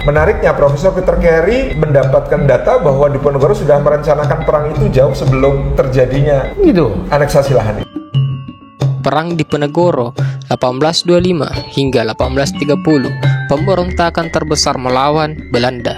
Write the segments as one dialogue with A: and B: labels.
A: Menariknya, Profesor Peter Carey mendapatkan data bahwa Diponegoro sudah merencanakan perang itu jauh sebelum terjadinya aneksasi lahan.
B: Perang Diponegoro 1825 hingga 1830, pemberontakan terbesar melawan Belanda.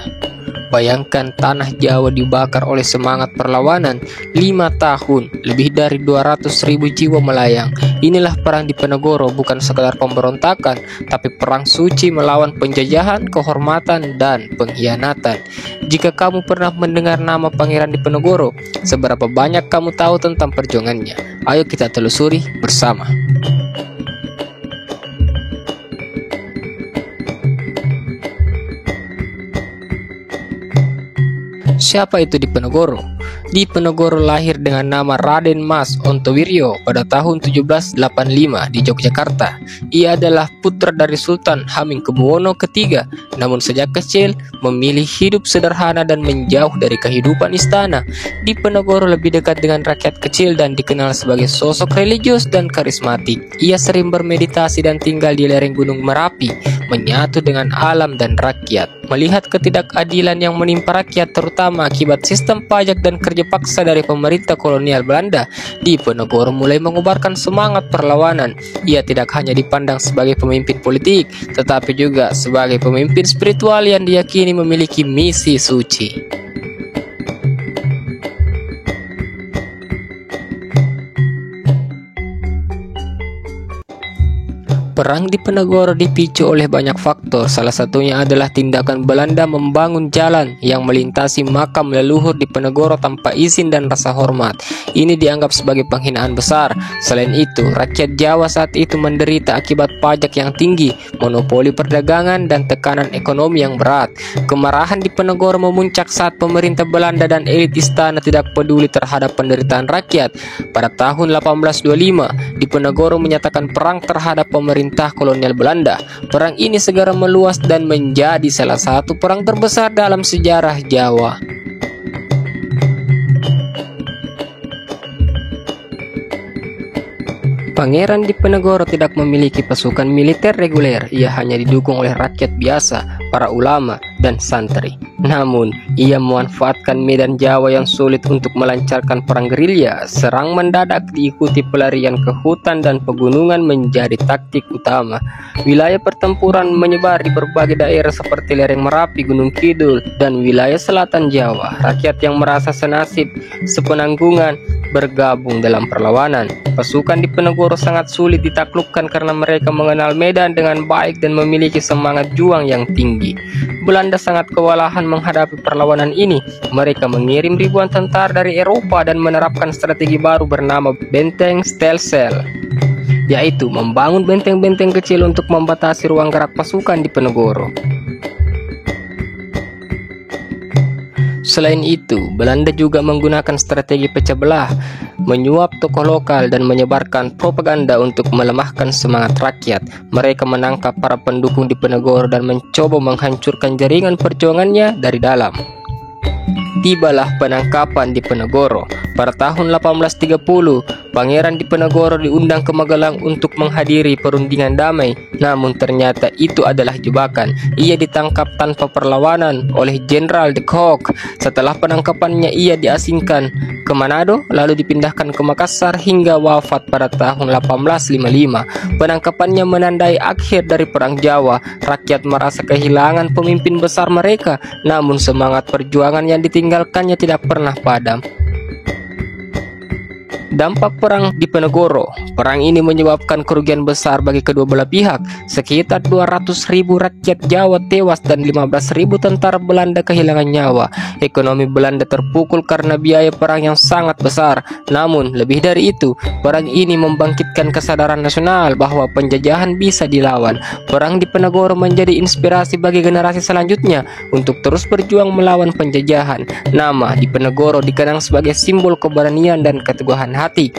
B: Bayangkan tanah Jawa dibakar oleh semangat perlawanan 5 tahun, lebih dari 200.000 jiwa melayang. Inilah perang Diponegoro, bukan sekadar pemberontakan, tapi perang suci melawan penjajahan, kehormatan, dan pengkhianatan. Jika kamu pernah mendengar nama Pangeran Diponegoro, seberapa banyak kamu tahu tentang perjuangannya? Ayo kita telusuri bersama. Siapa itu Diponegoro? Diponegoro lahir dengan nama Raden Mas Ontowiryo pada tahun 1785 di Yogyakarta. Ia adalah putra dari Sultan Hamengkubuwono III, namun sejak kecil memilih hidup sederhana dan menjauh dari kehidupan istana. Diponegoro lebih dekat dengan rakyat kecil dan dikenal sebagai sosok religius dan karismatik. Ia sering bermeditasi dan tinggal di lereng Gunung Merapi, menyatu dengan alam dan rakyat. Melihat ketidakadilan yang menimpa rakyat, terutama akibat sistem pajak dan kerja paksa dari pemerintah kolonial Belanda, Diponegoro mulai mengubarkan semangat perlawanan. Ia tidak hanya dipandang sebagai pemimpin politik, tetapi juga sebagai pemimpin spiritual yang diyakini memiliki misi suci. Perang Diponegoro dipicu oleh banyak faktor. Salah satunya adalah tindakan Belanda membangun jalan yang melintasi makam leluhur Diponegoro tanpa izin dan rasa hormat. Ini dianggap sebagai penghinaan besar. Selain itu, rakyat Jawa saat itu menderita akibat pajak yang tinggi, monopoli perdagangan, dan tekanan ekonomi yang berat. Kemarahan Diponegoro memuncak saat pemerintah Belanda dan elit istana tidak peduli terhadap penderitaan rakyat. Pada tahun 1825, Diponegoro menyatakan perang terhadap pemerintah kolonial Belanda. Perang ini segera meluas dan menjadi salah satu perang terbesar dalam sejarah Jawa. Pangeran Diponegoro tidak memiliki pasukan militer reguler. Ia hanya didukung oleh rakyat biasa, para ulama, dan santri. Namun, ia memanfaatkan medan Jawa yang sulit untuk melancarkan perang gerilya. Serang mendadak diikuti pelarian ke hutan dan pegunungan menjadi taktik utama. Wilayah pertempuran menyebar di berbagai daerah seperti lereng Merapi, Gunung Kidul, dan wilayah selatan Jawa. Rakyat yang merasa senasib, sepenanggungan, bergabung dalam perlawanan. Pasukan Diponegoro sangat sulit ditaklukkan karena mereka mengenal medan dengan baik dan memiliki semangat juang yang tinggi. Belanda sangat kewalahan menghadapi perlawanan ini. Mereka mengirim ribuan tentara dari Eropa dan menerapkan strategi baru bernama benteng Stelsel, yaitu membangun benteng-benteng kecil untuk membatasi ruang gerak pasukan Diponegoro. Selain itu, Belanda juga menggunakan strategi pecah belah, menyuap tokoh lokal dan menyebarkan propaganda untuk melemahkan semangat rakyat. Mereka menangkap para pendukung Diponegoro dan mencoba menghancurkan jaringan perjuangannya dari dalam. Tibalah penangkapan Diponegoro. Pada tahun 1830, Pangeran Diponegoro diundang ke Magelang untuk menghadiri perundingan damai. Namun ternyata itu adalah jebakan. Ia ditangkap tanpa perlawanan oleh Jenderal de Kock. Setelah penangkapannya, ia diasingkan ke Manado, lalu dipindahkan ke Makassar hingga wafat pada tahun 1855. Penangkapannya menandai akhir dari Perang Jawa. Rakyat merasa kehilangan pemimpin besar mereka, namun semangat perjuangan yang ditinggalkannya tidak pernah padam. Dampak perang Diponegoro. Perang ini menyebabkan kerugian besar bagi kedua belah pihak. Sekitar 200.000 rakyat Jawa tewas dan 15.000 tentara Belanda kehilangan nyawa. Ekonomi Belanda terpukul karena biaya perang yang sangat besar. Namun, lebih dari itu, perang ini membangkitkan kesadaran nasional bahwa penjajahan bisa dilawan. Perang Diponegoro menjadi inspirasi bagi generasi selanjutnya untuk terus berjuang melawan penjajahan. Nama Diponegoro dikenang sebagai simbol keberanian dan keteguhan hati mati.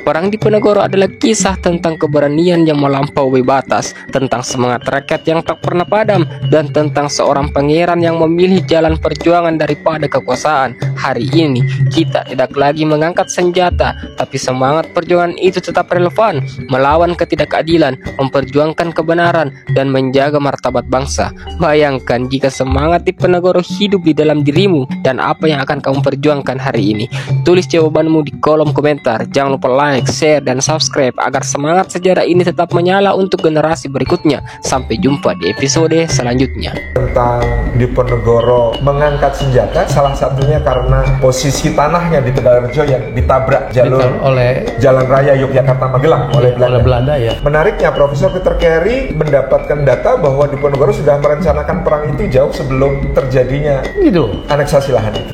B: Perang Diponegoro adalah kisah tentang keberanian yang melampaui batas, tentang semangat rakyat yang tak pernah padam, dan tentang seorang pangeran yang memilih jalan perjuangan daripada kekuasaan. Hari ini, kita tidak lagi mengangkat senjata, tapi semangat perjuangan itu tetap relevan, melawan ketidakadilan, memperjuangkan kebenaran, dan menjaga martabat bangsa. Bayangkan jika semangat Diponegoro hidup di dalam dirimu, dan apa yang akan kamu perjuangkan hari ini. Tulis jawabanmu di kolom komentar. Jangan lupa like, share, dan subscribe agar semangat sejarah ini tetap menyala untuk generasi berikutnya. Sampai jumpa di episode selanjutnya.
A: Tentang Diponegoro mengangkat senjata, salah satunya karena posisi tanahnya di Tegalrejo yang ditabrak
C: oleh
A: Jalan Raya Yogyakarta Magelang oleh
C: Belanda ya.
A: Menariknya, Profesor Peter Carey mendapatkan data bahwa Diponegoro sudah merencanakan perang itu jauh sebelum terjadinya aneksasi lahan itu.